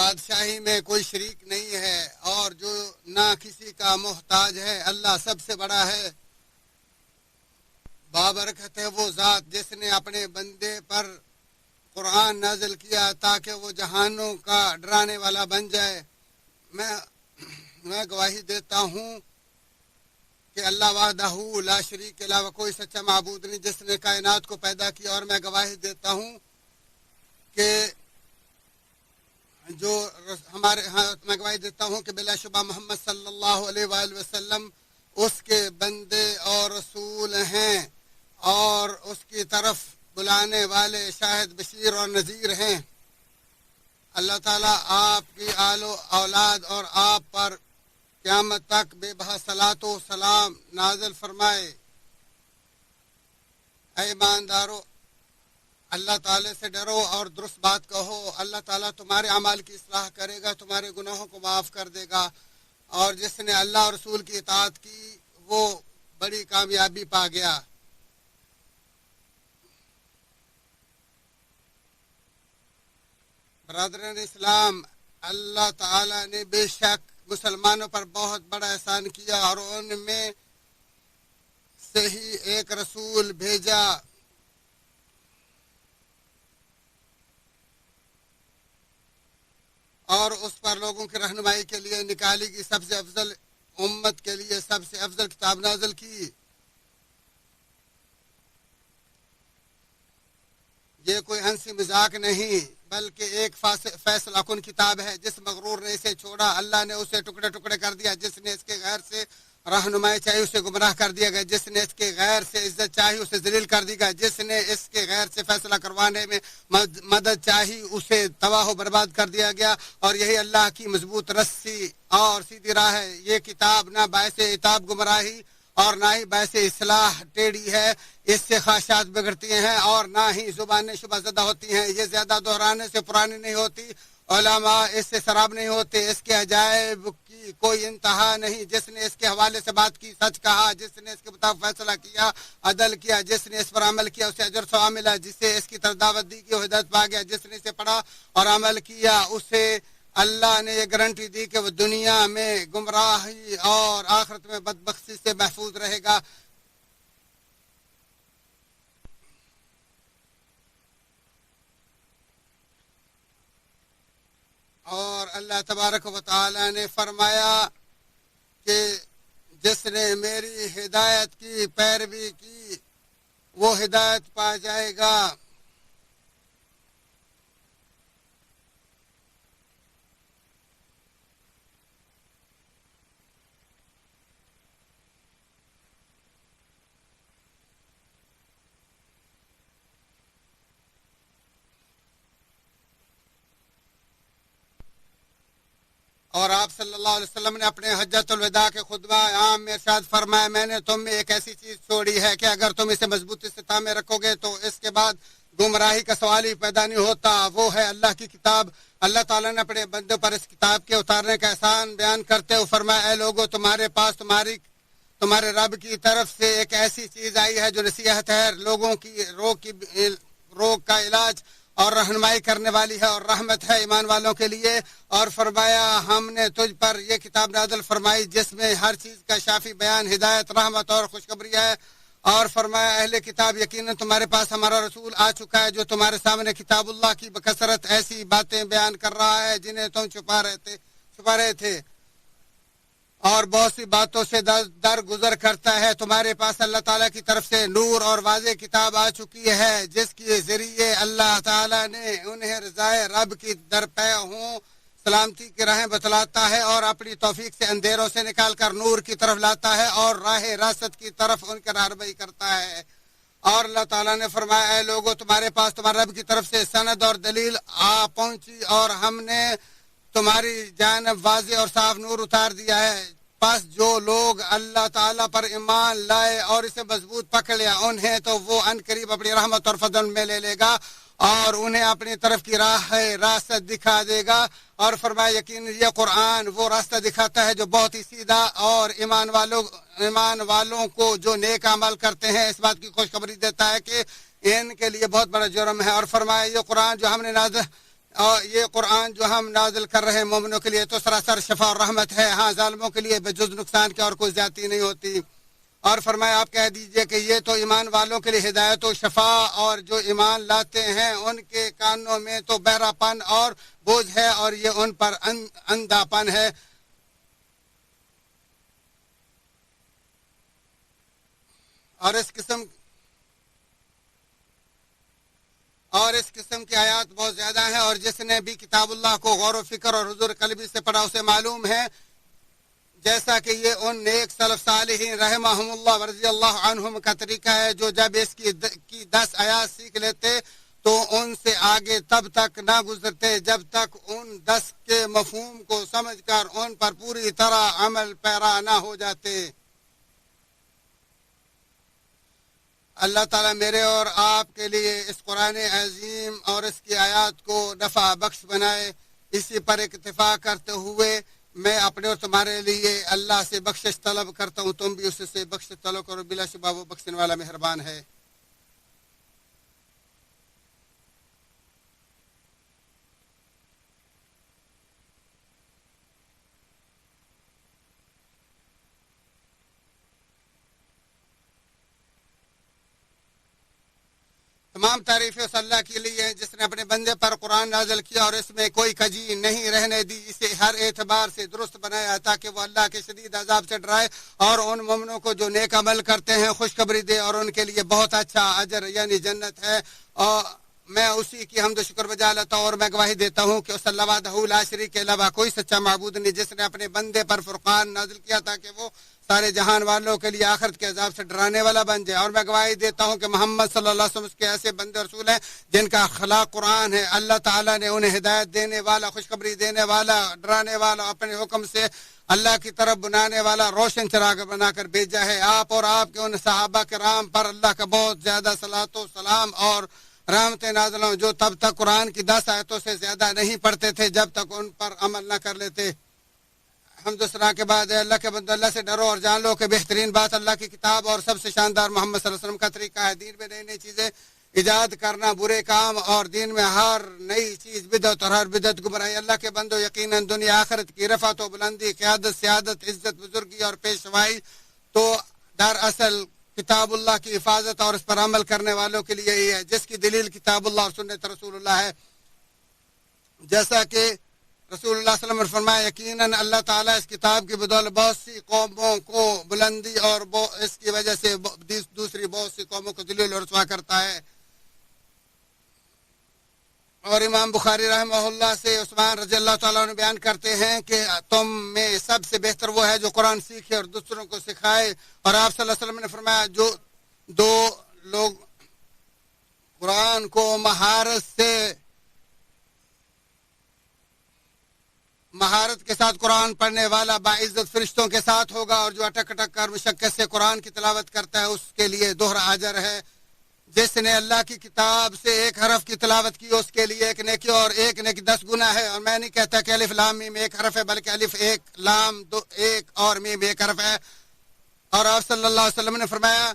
بادشاہی میں کوئی شریک نہیں ہے اور جو نہ کسی کا محتاج ہے، اللہ سب سے بڑا ہے۔ بابرکت ہے وہ ذات جس نے اپنے بندے پر قرآن نازل کیا تاکہ وہ جہانوں کا ڈرانے والا بن جائے۔ میں گواہی دیتا ہوں کہ اللہ وحدہ لا شریک کے علاوہ کوئی سچا معبود نہیں جس نے کائنات کو پیدا کیا، اور میں گواہی دیتا ہوں کہ میں گواہی دیتا ہوں کہ بلا شبہ محمد صلی اللہ علیہ وآلہ وسلم اس کے بندے اور رسول ہیں اور اس کی طرف بلانے والے شاہد بشیر اور نذیر ہیں۔ اللہ تعالیٰ آپ کی آل و اولاد اور آپ پر قیامت تک بے بہا صلاۃ و سلام نازل فرمائے۔ اے ایماندارو، اللہ تعالیٰ سے ڈرو اور درست بات کہو۔ اللہ تعالیٰ تمہارے اعمال کی اصلاح کرے گا، تمہارے گناہوں کو معاف کر دے گا، اور جس نے اللہ اور رسول کی اطاعت کی وہ بڑی کامیابی پا گیا۔ برادران اسلام، اللہ تعالیٰ نے بے شک مسلمانوں پر بہت بڑا احسان کیا اور ان میں سے ہی ایک رسول بھیجا اور اس پر لوگوں کی رہنمائی کے لیے نکالی گئی سب سے افضل امت کے لیے سب سے افضل کتاب نازل کی۔ یہ کوئی ہنسی مذاق نہیں بلکہ ایک فیصلہ کن کتاب ہے۔ جس مغرور نے اسے چھوڑا اللہ نے اسے ٹکڑے ٹکڑے کر دیا، جس نے اس کے غیر سے رہنمائی چاہی اسے گمراہ کر دیا گیا، جس نے اس کے غیر سے عزت چاہی اسے ذلیل کر دیا گیا، جس نے اس کے غیر سے فیصلہ کروانے میں مدد چاہی اسے تباہ و برباد کر دیا گیا۔ اور یہی اللہ کی مضبوط رسی اور سیدھی راہ ہے۔ یہ کتاب نہ باعث عتاب گمراہی اور نہ ہی باعث اصلاح ٹیڑھی ہے، اس سے خواہشات بگڑتی ہیں اور نہ ہی زبانیں شبہ زدہ ہوتی ہیں۔ یہ زیادہ دہرانے سے پرانی نہیں ہوتی، علماء اس سے سراب نہیں ہوتے، اس کے عجائب کی کوئی انتہا نہیں۔ جس نے اس کے حوالے سے بات کی سچ کہا، جس نے اس کے مطابق فیصلہ کیا عدل کیا، جس نے اس پر عمل کیا اسے اجر ثواب ملا، جسے اس کی طرف دعوت دی کہ وہ ہدایت پا گیا، جس نے اسے پڑھا اور عمل کیا اسے اللہ نے یہ گارنٹی دی کہ وہ دنیا میں گمراہی اور آخرت میں بدبختی سے محفوظ رہے گا۔ اور اللہ تبارک و تعالی نے فرمایا کہ جس نے میری ہدایت کی پیروی کی وہ ہدایت پا جائے گا۔ اور آپ صلی اللہ علیہ وسلم نے اپنے حجۃ الوداع کے خطبہ عام میں ارشاد فرمایا، میں نے تم میں ایک ایسی چیز چھوڑی ہے کہ اگر تم اسے مضبوطی سے تھامے رکھو گے تو اس کے بعد گمراہی کا سوال ہی پیدا نہیں ہوتا۔ وہ ہے اللہ کی کتاب۔ اللہ تعالیٰ نے اپنے بندوں پر اس کتاب کے اتارنے کا احسان بیان کرتے ہوئے فرمایا، اے لوگو، تمہارے پاس تمہارے رب کی طرف سے ایک ایسی چیز آئی ہے جو نصیحت ہے، لوگوں کی روگ کا علاج اور رہنمائی کرنے والی ہے اور رحمت ہے ایمان والوں کے لیے۔ اور فرمایا، ہم نے تجھ پر یہ کتاب نازل فرمائی جس میں ہر چیز کا شافی بیان، ہدایت، رحمت اور خوشخبری ہے۔ اور فرمایا، اہل کتاب، یقیناً تمہارے پاس ہمارا رسول آ چکا ہے جو تمہارے سامنے کتاب اللہ کی بکثرت ایسی باتیں بیان کر رہا ہے جنہیں تم چھپا رہے تھے اور بہت سی باتوں سے درگزر کرتا ہے۔ تمہارے پاس اللہ تعالیٰ کی طرف سے نور اور واضح کتاب آ چکی ہے جس کے ذریعے اللہ تعالیٰ نے انہیں رضائے رب کی درپے ہوں سلامتی کی راہیں بتلاتا ہے اور اپنی توفیق سے اندھیروں سے نکال کر نور کی طرف لاتا ہے اور راہ راست کی طرف ان کی رہنمائی کرتا ہے۔ اور اللہ تعالیٰ نے فرمایا، اے لوگو، تمہارے پاس تمہارے رب کی طرف سے سند اور دلیل آ پہنچی اور ہم نے تمہاری جانب واضح اور صاف نور اتار دیا ہے۔ پس جو لوگ اللہ تعالیٰ پر ایمان لائے اور اسے مضبوط پکڑ لیا انہیں تو وہ ان قریب اپنی رحمت اور فضل میں لے لے گا اور انہیں اپنی طرف کی راستہ دکھا دے گا۔ اور فرمایا، یقین یہ قرآن وہ راستہ دکھاتا ہے جو بہت ہی سیدھا، اور ایمان والوں کو جو نیک عمل کرتے ہیں اس بات کی خوشخبری دیتا ہے کہ ان کے لیے بہت بڑا جرم ہے۔ اور فرمایا، یہ قرآن جو ہم نے اور یہ قرآن جو ہم نازل کر رہے ہیں مومنوں کے لیے تو سراسر شفا اور رحمت ہے. ہاں ظالموں کے لیے بجز نقصان کے اور کوئی زیادتی نہیں ہوتی. اور فرمایا آپ کہہ دیجئے کہ یہ تو ایمان والوں کے لیے ہدایت و شفا اور جو ایمان لاتے ہیں ان کے کانوں میں تو بہرا پن اور بوجھ ہے اور یہ ان پر اندھا پن ہے. اور اس قسم کی آیات بہت زیادہ ہیں اور جس نے بھی کتاب اللہ کو غور و فکر اور حضور قلبی سے پڑھا اسے معلوم ہے جیسا کہ یہ ان نیک سلف صالحین رحمہم اللہ ورضی اللہ عنہم کا طریقہ ہے جو جب اس کی 10 آیات سیکھ لیتے تو ان سے آگے تب تک نہ گزرتے جب تک ان 10 کے مفہوم کو سمجھ کر ان پر پوری طرح عمل پیرا نہ ہو جاتے. اللہ تعالیٰ میرے اور آپ کے لیے اس قرآن عظیم اور اس کی آیات کو نفع بخش بنائے. اسی پر اکتفا کرتے ہوئے میں اپنے اور تمہارے لیے اللہ سے بخشش طلب کرتا ہوں. تم بھی اس سے بخشش طلب کرو. بلا شبہ وہ بخشنے والا مہربان ہے. تمام تعریفیں اس اللہ کے لیے ہیں جس نے اپنے بندے پر قرآن نازل کیا اور اس میں کوئی کجی نہیں رہنے دی. اسے ہر اعتبار سے درست بنایا تاکہ وہ اللہ کے شدید عذاب سے ڈرائے اور ان مومنوں کو جو نیک عمل کرتے ہیں خوشخبری دے اور ان کے لیے بہت اچھا اجر یعنی جنت ہے. اور میں اسی کی حمد و شکر بجا لیتا ہوں اور میں گواہی دیتا ہوں کہ اس اللہ وحدہ لا شریک کے علاوہ کوئی سچا معبود نہیں جس نے اپنے بندے پر فرقان نازل کیا تاکہ وہ سارے جہان والوں کے لیے آخرت کے عذاب سے ڈرانے والا بن جائے. اور میں گواہی دیتا ہوں کہ محمد صلی اللہ علیہ وسلم کے ایسے بندے رسول ہیں جن کا اخلاق قرآن ہے. اللہ تعالیٰ نے انہیں ہدایت دینے والا خوشخبری دینے والا ڈرانے والا اپنے حکم سے اللہ کی طرف بنانے والا روشن چراغ بنا کر بھیجا ہے. آپ اور آپ کے ان صحابہ کرام پر اللہ کا بہت زیادہ صلاۃ و سلام اور رحمت نازل ہوں جو تب تک قرآن کی 10 آیتوں سے زیادہ نہیں پڑھتے تھے جب تک ان پر عمل نہ کر لیتے. حمد و ثنا کے بعد اللہ کے بندو اللہ سے ڈرو اور جان لو کہ بہترین بات اللہ کی کتاب اور سب سے شاندار محمد صلی اللہ علیہ وسلم کا طریقہ ہے. دین میں نئی نئی چیزیں ایجاد کرنا برے کام اور دین میں ہر نئی چیز بدعت اور ہر بدعت گمراہی. اللہ کے بندو یقیناً دنیا آخرت کی رفعت و بلندی قیادت سیادت عزت بزرگی اور پیشوائی تو دراصل کتاب اللہ کی حفاظت اور اس پر عمل کرنے والوں کے لیے ہی ہے جس کی دلیل کتاب اللہ اور سنت رسول اللہ ہے. جیسا کہ رسول اللہ صلی اللہ علیہ وسلم نے فرمایا یقیناً اللہ تعالیٰ اس کتاب کی بدولت بہت سی قوموں کو بلندی اور اس کی وجہ سے دوسری بہت سی قوموں کو ذلیل اور رسوا کرتا ہے. اور امام بخاری رحمہ اللہ سے عثمان رضی اللہ تعالیٰ عنہ بیان کرتے ہیں کہ تم میں سب سے بہتر وہ ہے جو قرآن سیکھے اور دوسروں کو سکھائے. اور آپ صلی اللہ علیہ وسلم نے فرمایا جو دو لوگ قرآن کو مہارت کے ساتھ قرآن پڑھنے والا باعزت فرشتوں کے ساتھ ہوگا اور جو اٹک اٹک کر مشقت سے قرآن کی تلاوت کرتا ہے اس کے لیے دوہرا اجر ہے. جس نے اللہ کی کتاب سے ایک حرف کی تلاوت کی اس کے لیے ایک نیکی اور ایک نیکی 10 گنا ہے. اور میں نہیں کہتا کہ الف لام میم ایک حرف ہے بلکہ الف ایک لام دو ایک اور میم ایک حرف ہے. اور آپ صلی اللہ علیہ وسلم نے فرمایا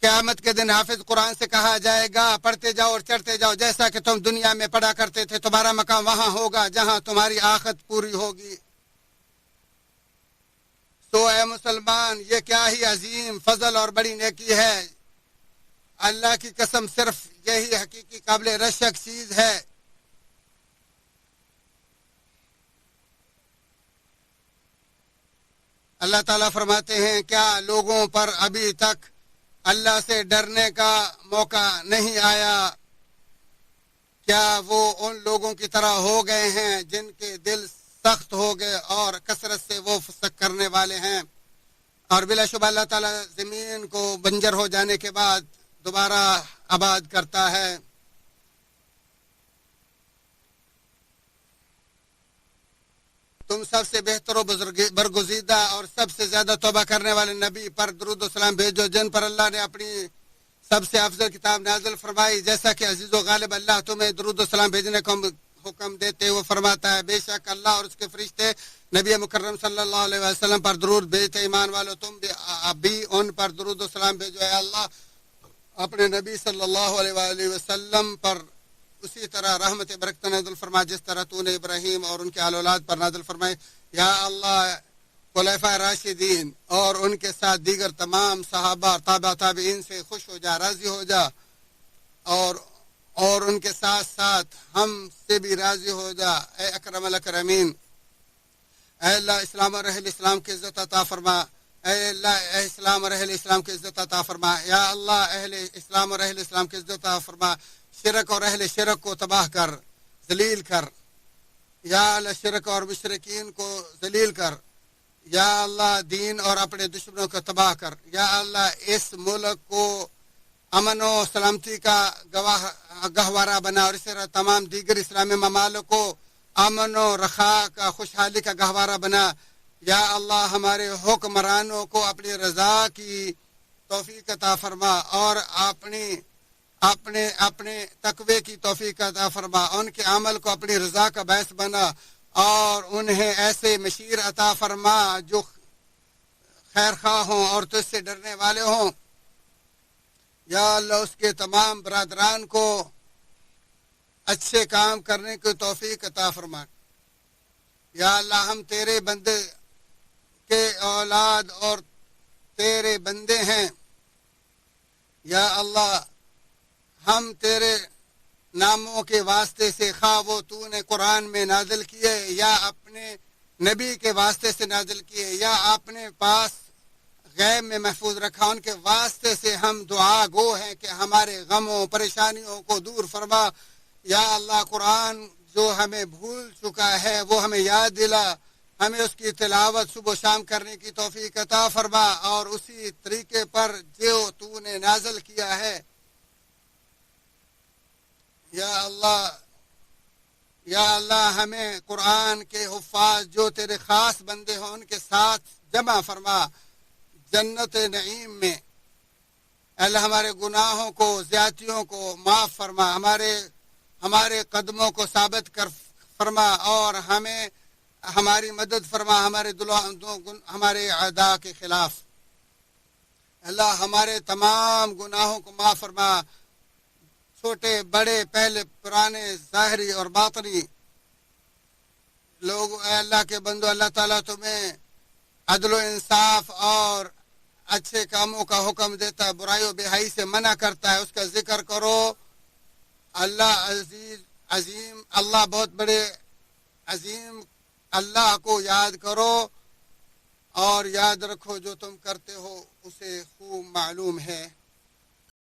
قیامت کے دن حافظ قرآن سے کہا جائے گا پڑھتے جاؤ اور چڑھتے جاؤ جیسا کہ تم دنیا میں پڑھا کرتے تھے. تمہارا مقام وہاں ہوگا جہاں تمہاری آخرت پوری ہوگی. تو اے مسلمان یہ کیا ہی عظیم فضل اور بڑی نیکی ہے. اللہ کی قسم صرف یہی حقیقی قابل رشک چیز ہے. اللہ تعالیٰ فرماتے ہیں کیا لوگوں پر ابھی تک اللہ سے ڈرنے کا موقع نہیں آیا؟ کیا وہ ان لوگوں کی طرح ہو گئے ہیں جن کے دل سخت ہو گئے اور کثرت سے وہ فسق کرنے والے ہیں. اور بلا شبہ اللہ تعالیٰ زمین کو بنجر ہو جانے کے بعد دوبارہ آباد کرتا ہے. تم سب سے بہتر و برگزیدہ اور سب سے زیادہ توبہ کرنے والے نبی پر درود و سلام بھیجو جن پر اللہ نے اپنی سب سے افضل کتاب نازل فرمائی. جیسا کہ عزیز و غالب اللہ تمہیں درود و سلام بھیجنے کا حکم دیتے وہ فرماتا ہے بے شک اللہ اور اس کے فرشتے نبی مکرم صلی اللہ علیہ وسلم پر درود بھیجتے. ایمان والو تم بھی ان پر درود و سلام بھیجو. اے اللہ اپنے نبی صلی اللہ علیہ وآلہ وسلم پر اسی طرح رحمت برکت نازل فرما جس طرح تو نے ابراہیم اور ان کے آل اولاد پر نازل فرمائے. یا اللہ خلفائے راشدین اور ان کے ساتھ دیگر تمام صحابہ اور تابع تابعین سے خوش ہو جا، راضی ہو جا، اور ان کے ساتھ ساتھ ہم سے بھی راضی ہو جا اے اکرم الاکرمین. اے اللہ اسلام اور اہل اسلام کی عزت عطا فرما. اے اللہ اے اسلام اور اہل اسلام کی عزت عطا فرما. یا اللہ اہل اسلام اور اہل اسلام کی عزت عطا فرما. شرک اور اہل شرک کو تباہ کر، ذلیل کر. یا اللہ شرک اور مشرکین کو ذلیل کر. یا اللہ دین اور اپنے دشمنوں کو تباہ کر. یا اللہ اس ملک کو امن و سلامتی کا گہوارہ بنا، اور اس طرح تمام دیگر اسلامی ممالک کو امن و رخاء کا، خوشحالی کا گہوارہ بنا. یا اللہ ہمارے حکمرانوں کو اپنی رضا کی توفیق عطا فرما اور اپنے تقوی کی توفیق عطا فرما. ان کے عمل کو اپنی رضا کا باعث بنا اور انہیں ایسے مشیر عطا فرما جو خیر خواہ ہوں اور تجھ سے ڈرنے والے ہوں. یا اللہ اس کے تمام برادران کو اچھے کام کرنے کی توفیق عطا فرما. یا اللہ ہم تیرے بندے کے اولاد اور تیرے بندے ہیں. یا اللہ ہم تیرے ناموں کے واسطے سے، خواہ وہ تو نے قرآن میں نازل کیے یا اپنے نبی کے واسطے سے نازل کیے یا اپنے پاس غیب میں محفوظ رکھا، ان کے واسطے سے ہم دعا گو ہیں کہ ہمارے غموں پریشانیوں کو دور فرما. یا اللہ قرآن جو ہمیں بھول چکا ہے وہ ہمیں یاد دلا، ہمیں اس کی تلاوت صبح و شام کرنے کی توفیق عطا فرما اور اسی طریقے پر جو تو نے نازل کیا ہے. یا اللہ ہمیں قرآن کے حفاظ جو تیرے خاص بندے ہوں ان کے ساتھ جمع فرما جنت نعیم میں. اللہ ہمارے گناہوں کو، زیادتیوں کو معاف فرما، ہمارے قدموں کو ثابت کر فرما اور ہماری مدد فرما ہمارے اعداء کے خلاف. اللہ ہمارے تمام گناہوں کو معاف فرما، چھوٹے بڑے، پہلے پرانے، ظاہری اور باطنی. لوگ اے اللہ کے بندو، اللہ تعالیٰ تمہیں عدل و انصاف اور اچھے کاموں کا حکم دیتا ہے، برائی و بے-حیائی سے منع کرتا ہے. اس کا ذکر کرو. اللہ عزیز عظیم، اللہ بہت بڑے عظیم اللہ کو یاد کرو اور یاد رکھو جو تم کرتے ہو اسے خوب معلوم ہے.